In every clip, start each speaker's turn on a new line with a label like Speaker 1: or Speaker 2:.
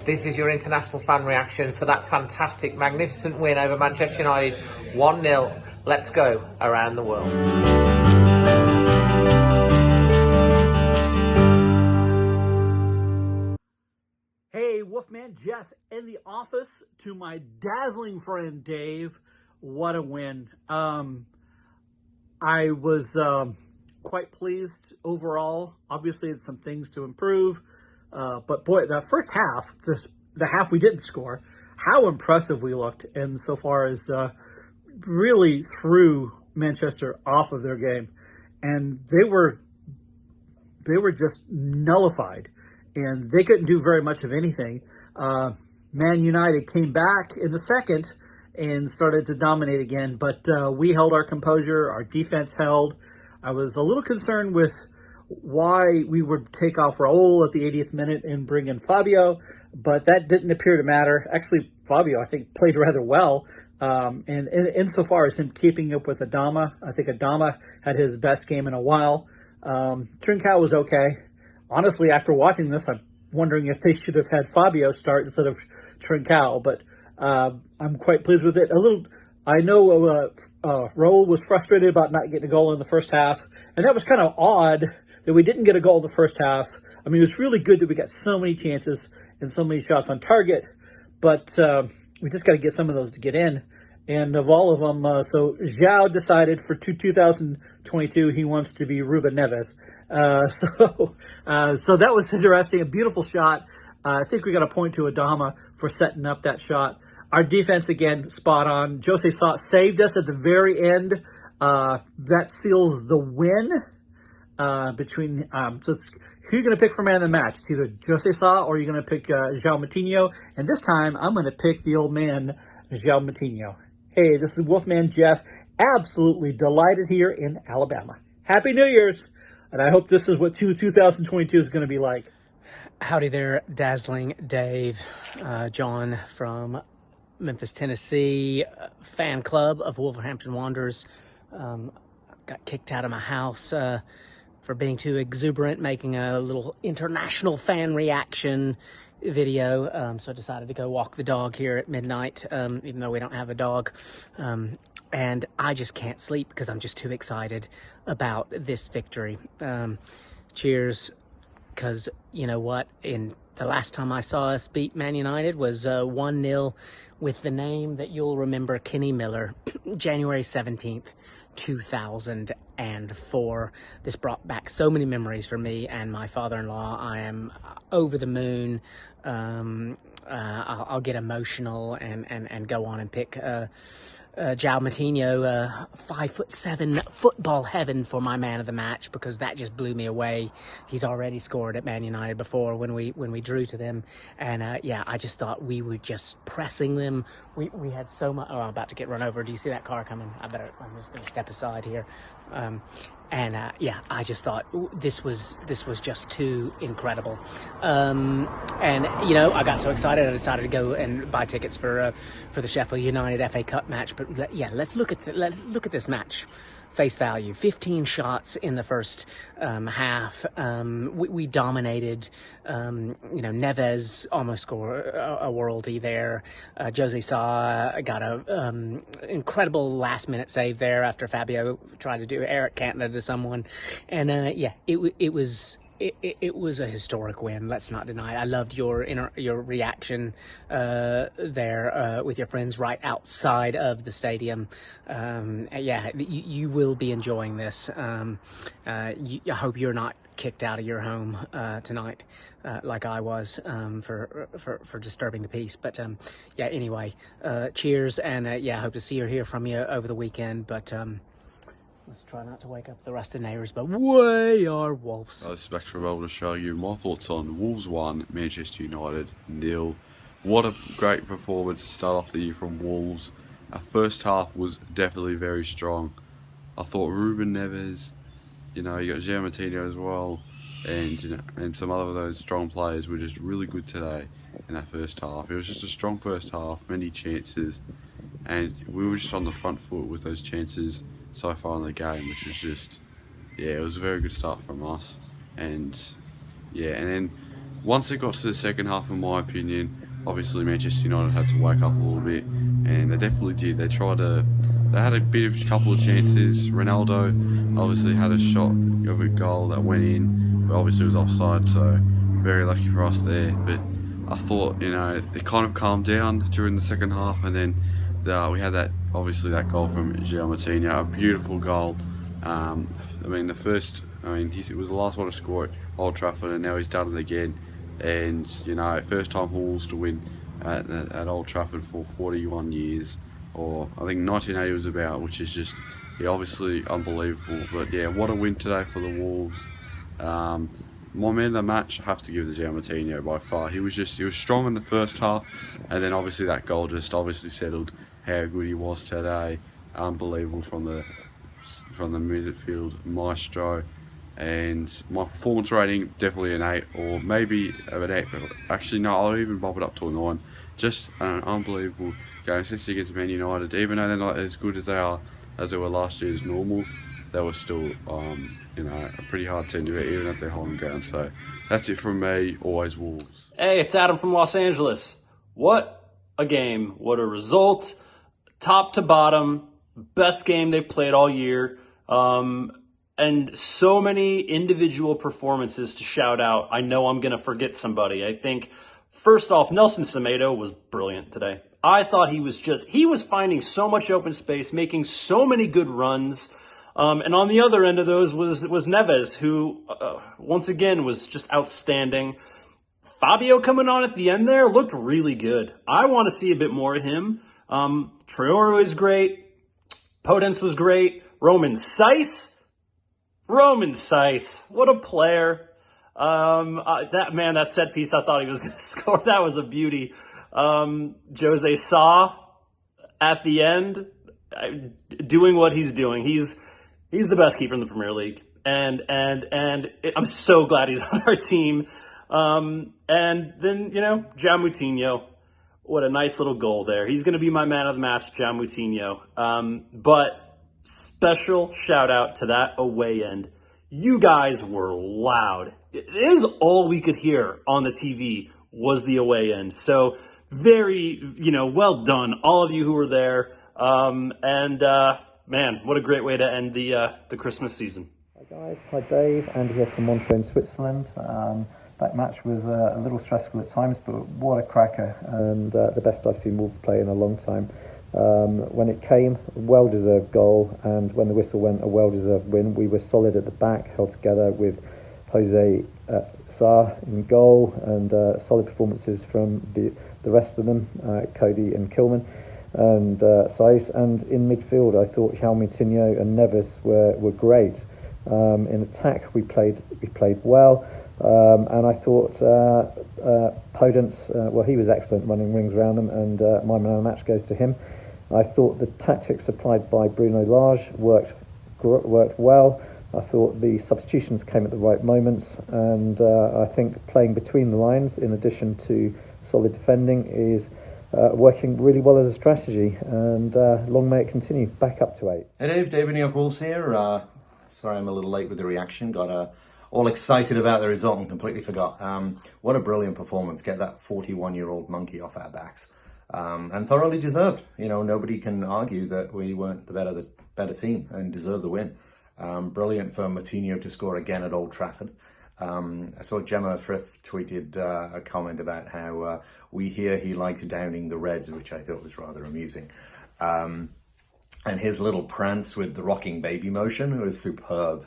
Speaker 1: This is your international fan reaction for that fantastic, magnificent win over Manchester United, 1-0. Let's go around the world.
Speaker 2: Hey, Wolfman Jeff in the office. To my dazzling friend Dave, what a win. I was quite pleased overall. Obviously, some things to improve. But boy, that first half, the half we didn't score, how impressive we looked insofar as really threw Manchester off of their game. And they were just nullified. And they couldn't do very much of anything. Man United came back in the second and started to dominate again, but we held our composure. Our defense held. I was a little concerned with why we would take off Raul at the 80th minute and bring in Fabio, but that didn't appear to matter. Actually, Fabio, I think, played rather well. And insofar as him keeping up with Adama, I think Adama had his best game in a while. Trincao was okay. Honestly, after watching this, I'm wondering if they should have had Fabio start instead of Trincao, but I'm quite pleased with it. I know Raul was frustrated about not getting a goal in the first half, and that was kind of odd that we didn't get a goal in the first half. I mean, it was really good that we got so many chances and so many shots on target, but we just got to get some of those to get in. And of all of them, so João decided for 2022 he wants to be Ruben Neves. So that was interesting. A beautiful shot. I think we got a point to Adama for setting up that shot. Our defense, again, spot on. Jose Sa saved us at the very end. That seals the win between. So it's, who are you going to pick for man of the match? It's either Jose Sa or you're going to pick João Moutinho. And this time, I'm going to pick the old man, João Moutinho. Hey, this is Wolfman Jeff. Absolutely delighted here in Alabama. Happy New Year's. And I hope this is what 2022 is going to be like.
Speaker 3: Howdy there, Dazzling, Dave, John from Memphis, Tennessee, fan club of Wolverhampton Wanderers. Got kicked out of my house for being too exuberant, making a little international fan reaction video. So I decided to go walk the dog here at midnight, even though we don't have a dog. And I just can't sleep because I'm just too excited about this victory. Cheers, because you know what? In the last time I saw us beat Man United was 1-0 with the name that you'll remember, Kenny Miller, January 17th, 2004. This brought back so many memories for me and my father-in-law. I am over the moon. I'll get emotional and go on and pick João Moutinho, 5'7" football heaven for my man of the match, because that just blew me away. He's already scored at Man United before when we drew to them, and yeah, I just thought we were just pressing them. We had so much. Oh, I'm about to get run over. Do you see that car coming? I'm just going to step aside here. Yeah, I just thought this was just too incredible. And you know, I got so excited I decided to go and buy tickets for the Sheffield United FA Cup match. But yeah, let's look at this match. Face value, 15 shots in the first half. We dominated. You know, Neves almost scored a worldie there. Jose Sa got a incredible last-minute save there after Fabio tried to do Eric Cantona to someone. And yeah, it was a historic win. Let's not deny it. I loved your reaction there with your friends right outside of the stadium. Yeah, you will be enjoying this. I hope you're not kicked out of your home tonight like I was for disturbing the peace. But yeah, anyway, cheers, and yeah, I hope to see or hear from you over the weekend. But let's try not to wake up the rest of the neighbours, but way are Wolves.
Speaker 4: This is back to Rebel to show you my thoughts on Wolves 1, Manchester United 0. What a great performance to start off the year from Wolves. Our first half was definitely very strong. I thought Ruben Neves, you know, you got João Moutinho as well, and you know, and some other of those strong players were just really good today in that first half. It was just a strong first half, many chances, and we were just on the front foot with those chances so far in the game, which was just, yeah, it was a very good start from us. And yeah, and then once it got to the second half, in my opinion, obviously Manchester United had to wake up a little bit, and they definitely did. They had a couple of chances. Ronaldo obviously had a shot of a goal that went in, but obviously it was offside, so very lucky for us there. But I thought, it kind of calmed down during the second half, and then we had that goal from João Moutinho, a beautiful goal. It was the last one to score at Old Trafford, and now he's done it again. And first time Wolves to win at Old Trafford for 41 years, or I think 1980 was about, which is just obviously unbelievable. But yeah, what a win today for the Wolves. My man of the match, I have to give to João Moutinho by far. He was strong in the first half, and then obviously that goal just obviously settled how good he was today. Unbelievable from the midfield maestro. And my performance rating, definitely an 8, or maybe an 8. But actually, no, I'll even bump it up to a 9. Just an unbelievable game, especially against Man United. Even though they're not as good as they were last year as normal, they were still, a pretty hard team to beat, even if they're holding down. So that's it from me. Always Wolves.
Speaker 5: Hey, it's Adam from Los Angeles. What a game. What a result. Top to bottom. Best game they've played all year. And so many individual performances to shout out. I know I'm going to forget somebody. I think, first off, Nelson Semedo was brilliant today. I thought he was finding so much open space, making so many good runs. And on the other end of those was Neves, who, once again, was just outstanding. Fabio coming on at the end there looked really good. I want to see a bit more of him. Traore was great. Podence was great. Roman Saiss, what a player. That set piece, I thought he was going to score. That was a beauty. Jose Sa at the end, doing what he's doing. He's the best keeper in the Premier League. And I'm so glad he's on our team. And then, João Moutinho, what a nice little goal there. He's going to be my man of the match, João Moutinho. But special shout out to that away end. You guys were loud. It is all we could hear on the TV was the away end. So very, well done, all of you who were there. Man, what a great way to end the Christmas season.
Speaker 6: Hi guys, hi Dave, Andy here from Molineux in Switzerland. That match was a little stressful at times, but what a cracker, and the best I've seen Wolves play in a long time. When it came, well-deserved goal, and when the whistle went, a well-deserved win. We were solid at the back, held together with Jose Sa in goal, and solid performances from the rest of them, Cody and Kilman, and Saiss. And in midfield, I thought João Moutinho and Neves were great. In attack, we played well, and I thought Podence, he was excellent running rings around them, and my man of the match goes to him. I thought the tactics applied by Bruno Lage worked well. I thought the substitutions came at the right moments, and I think playing between the lines, in addition to solid defending, is working really well as a strategy, and long may it continue. Back up to 8.
Speaker 7: Hey Dave, David New York Wolves here. Sorry I'm a little late with the reaction. Got all excited about the result and completely forgot. What a brilliant performance. Get that 41-year-old monkey off our backs. And thoroughly deserved. Nobody can argue that we weren't the better team and deserved the win. Brilliant for Moutinho to score again at Old Trafford. I saw Gemma Frith tweeted a comment about how we hear he likes downing the Reds, which I thought was rather amusing. And his little prance with the rocking baby motion was superb.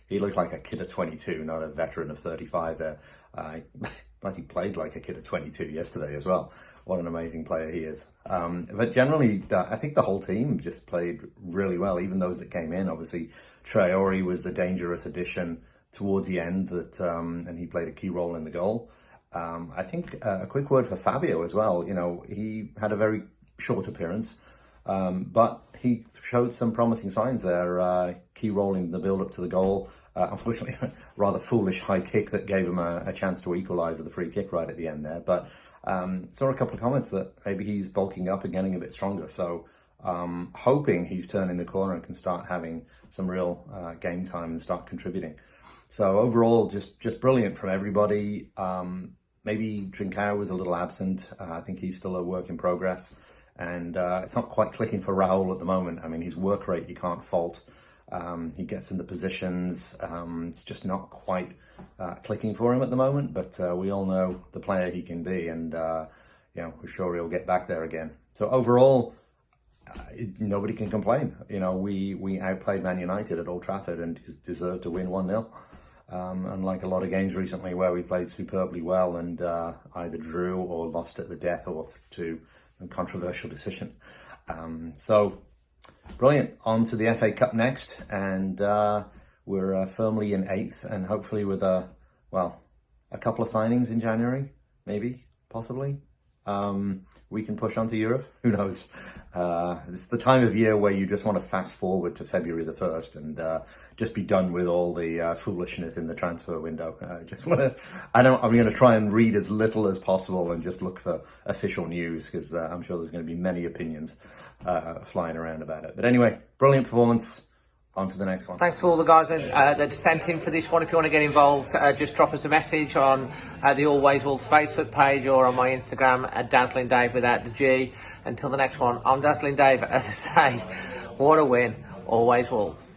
Speaker 7: He looked like a kid of 22, not a veteran of 35 there. But he played like a kid of 22 yesterday as well. What an amazing player he is. But generally, I think the whole team just played really well, even those that came in. Obviously, Traore was the dangerous addition towards the end, and he played a key role in the goal. I think a quick word for Fabio as well. He had a very short appearance, but he showed some promising signs there. Key role in the build-up to the goal. Unfortunately, rather foolish high kick that gave him a chance to equalise with a free kick right at the end there. But saw a couple of comments that maybe he's bulking up and getting a bit stronger. So hoping he's turning the corner and can start having some real game time and start contributing. So overall, just brilliant from everybody. Maybe Trincao was a little absent. I think he's still a work in progress. And it's not quite clicking for Raul at the moment. I mean, his work rate, you can't fault. He gets into positions. It's just not quite clicking for him at the moment. But we all know the player he can be. And, we're sure he'll get back there again. So overall, nobody can complain. We outplayed Man United at Old Trafford and deserved to win 1-0. Unlike a lot of games recently where we played superbly well and either drew or lost at the death or to a controversial decision. So brilliant. On to the FA Cup next, and we're firmly in 8th, and hopefully with a couple of signings in January, maybe, possibly. We can push on to Europe. Who knows? It's the time of year where you just want to fast forward to February the 1st and just be done with all the foolishness in the transfer window. I'm going to try and read as little as possible and just look for official news, because I'm sure there's going to be many opinions flying around about it. But anyway, brilliant performance. On to the next one.
Speaker 1: Thanks to all the guys that sent in for this one. If you want to get involved, just drop us a message on the Always Wolves Facebook page or on my Instagram at Dazzling Dave without the G. Until the next one, I'm Dazzling Dave. As I say, what a win. Always Wolves.